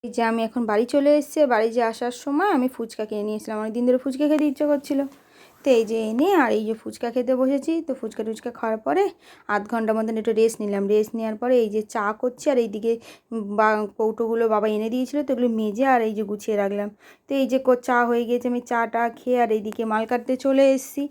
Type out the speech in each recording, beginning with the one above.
এই যে আমি এখন বাড়ি চলে এসেছি। বাড়ি যে আসার সময় আমি ফুচকা কিনে নিয়ে এসেছিলাম, অনেকদিন ধরে ফুচকা খেতে ইচ্ছা করছিল। তো এই যে এনে আর এই যে ফুচকা খেতে বসেছি। তো ফুচকা টুচকা খাওয়ার পরে আধ ঘন্টার মতন একটু রেস্ট নিলাম। রেস্ট নেওয়ার পরে এই যে চা করছি, আর এইদিকে বা কৌটোগুলো বাবা এনে দিয়েছিলো, তো ওগুলো মেজে আর এই যে গুছিয়ে রাখলাম। তো এই যে চা হয়ে গিয়েছে, আমি চাটা খেয়ে আর এইদিকে মাল কাটতে চলে এসেছি।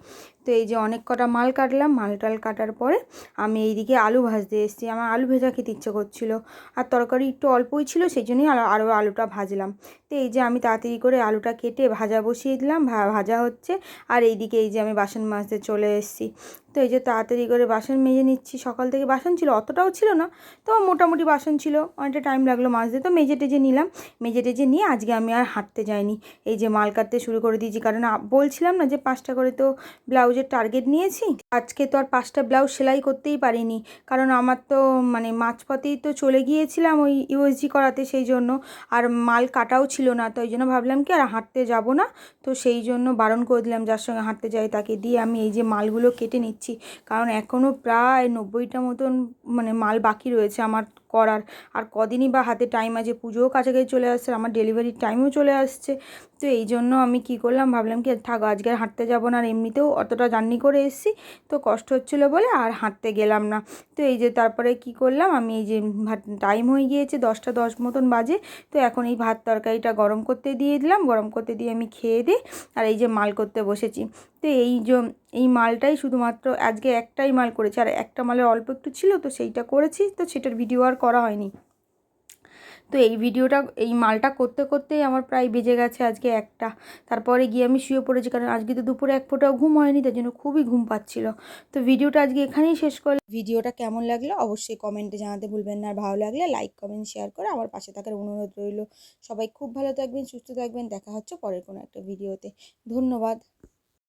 তো এই যে অনেক কটা মাল কাটলাম। মাল টাল কাটার পরে আমি এইদিকে আলু ভাজতে এসেছি। আমার আলু ভাজা খেতে ইচ্ছে করছিলো, আর তরকারি একটু অল্পই ছিল, সেই জন্যই আরও আলুটা ভাজলাম। তো এই যে আমি তাড়াতাড়ি করে আলুটা কেটে ভাজা বসিয়ে দিলাম, ভাজা হচ্ছে। আর এইদিকে এই যে আমি বাসন মাজতে চলে এসেছি। তো এই যে তাড়াতাড়ি করে বাসন মেজে নিচ্ছি। সকাল থেকে বাসন ছিল, অতটাও ছিল না, তো মোটামুটি বাসন ছিল, অনেকটা টাইম লাগলো মাজতে। তো মেজে টেজে নিলাম। মেজে টেজে নিয়ে আজকে আমি আর হাঁটতে যাইনি, এই যে মাল কাটতে শুরু করে দিয়েছি। কারণ বলছিলাম না যে 5টা করে তো ব্লাউজের টার্গেট নিয়েছি। আজকে তো আর 5টা ব্লাউজ সেলাই করতেই পারিনি, কারণ আমার তো মানে মাঝপথেই তো চলে গিয়েছিলাম ওই ইউএসজি করাতে, সেই জন্য। আর মাল কাটাও ছিল না, তো ওই জন্য ভাবলাম কি আর হাঁটতে যাব না। তো সেই জন্য বারণ করে দিলাম যার সঙ্গে হাঁটতে যাই তাকে, দিয়ে আমি এই যে মালগুলো কেটে নিচ্ছি। কারণ এখনও প্রায় 90টা মতন মানে মাল বাকি রয়েছে আমার করার। আর কদিনই বা হাতে টাইম আছে, পুজোও কাছাকাছি চলে আসছে, আমার ডেলিভারির টাইমও চলে আসছে। তো এই জন্য আমি কি করলাম, ভাবলাম কি থাক আজকে আর হাঁটতে যাবো না। আর এমনিতেও অতটা জার্নি করে এসেছি, তো কষ্ট হচ্ছিলো বলে আর হাঁটতে গেলাম না। তো এই যে তারপরে কি করলাম, আমি এই যে টাইম হয়ে গিয়েছে 10টা 10 মতন বাজে। তো এখন এই ভাত তরকারিটা গরম করতে দিয়ে দিলাম। গরম করতে দিয়ে আমি খেয়ে দিই আর এই যে মাল করতে বসেছি। তো এই মালটাই শুধুমাত্র আজকে একটাই মাল করেছি, আর একটা মালের অল্প একটু ছিল, তো সেইটা করেছি। তো সেটার ভিডিও আর করা হয়নি। তো এই মালটা করতে করতেই আমার প্রায় বেজে গেছে আজকে 1টা। তারপরে গিয়ে আমি শুয়ে পড়েছি, কারণ আজকে তো দুপুরে এক ফোঁটাও ঘুম হয়নি, তার জন্য খুবই ঘুম পাচ্ছিল। তো ভিডিওটা আজকে এখানেই শেষ করলাম। ভিডিওটা কেমন লাগলো অবশ্যই কমেন্টে জানাতে ভুলবেন না, আর ভালো লাগলে লাইক কমেন্ট শেয়ার করে আমার পাশে থাকার অনুরোধ রইল। সবাই খুব ভালো থাকবেন, সুস্থ থাকবেন। দেখা হচ্ছে পরের কোনো একটা ভিডিওতে। ধন্যবাদ।